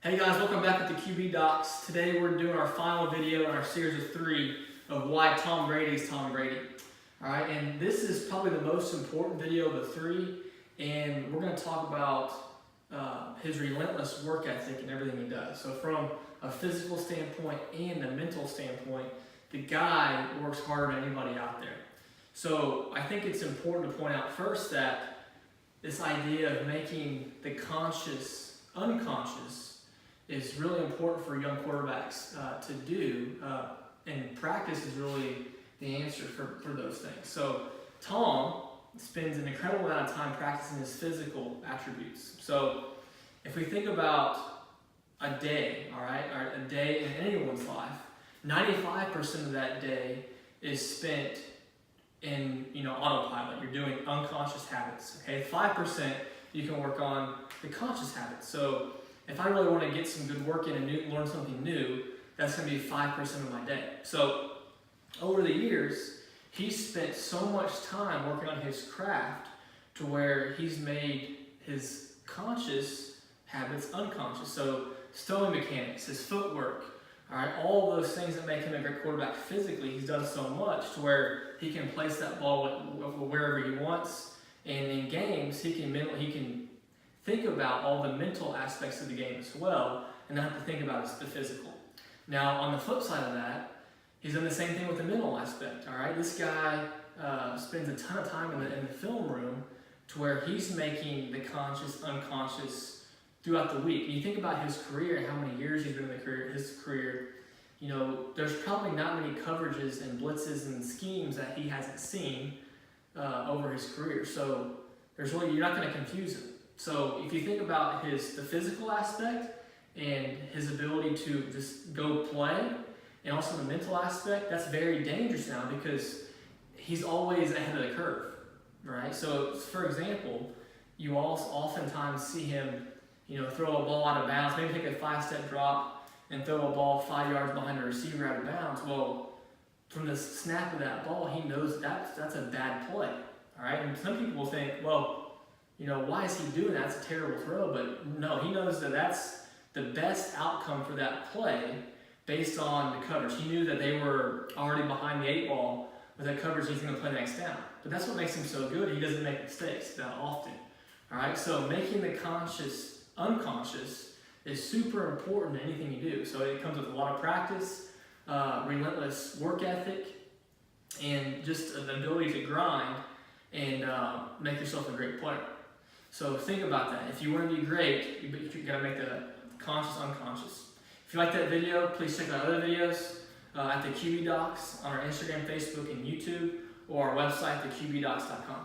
Hey guys, welcome back with the QB Docs. Today we're doing our final video in our series of 3 of why Tom Brady is Tom Brady. Alright, and this is probably the most important video of the 3, and we're going to talk about his relentless work ethic and everything he does. So from a physical standpoint and a mental standpoint, the guy works harder than anybody out there. So I think it's important to point out first that this idea of making the conscious unconscious is really important for young quarterbacks to do, and practice is really the answer for those things. So Tom spends an incredible amount of time practicing his physical attributes. So if we think about a day, all right, or a day in anyone's life, 95% of that day is spent in autopilot. You're doing unconscious habits. Okay, 5% you can work on the conscious habits. So if I really want to get some good work in and learn something new, that's going to be 5% of my day. So over the years, he's spent so much time working on his craft to where he's made his conscious habits unconscious. So stowing mechanics, his footwork, all right, all those things that make him a great quarterback physically, he's done so much to where he can place that ball wherever he wants. And in games, he can think about all the mental aspects of the game as well, and not have to think about the physical. Now, on the flip side of that, he's done the same thing with the mental aspect. All right, this guy spends a ton of time in the film room to where he's making the conscious unconscious throughout the week. And you think about his career and how many years he's been in his career. There's probably not many coverages and blitzes and schemes that he hasn't seen over his career. So you're not going to confuse him. So if you think about the physical aspect and his ability to just go play, and also the mental aspect, that's very dangerous now because he's always ahead of the curve, right? So for example, you also oftentimes see him, throw a ball out of bounds, maybe take a 5-step drop and throw a ball 5 yards behind a receiver out of bounds. Well, from the snap of that ball, he knows that's a bad play, all right? And some people will think, well, why is he doing that? It's a terrible throw. But no, he knows that that's the best outcome for that play based on the coverage. He knew that they were already behind the 8 ball with that coverage. He's going to play the next down. But that's what makes him so good. He doesn't make mistakes that often. All right, so making the conscious unconscious is super important in anything you do. So it comes with a lot of practice, relentless work ethic, and just an ability to grind and make yourself a great player. So think about that. If you want to be great, you got to make the conscious unconscious. If you like that video, please check out other videos at the QB Docs on our Instagram, Facebook, and YouTube, or our website, theqbdocs.com.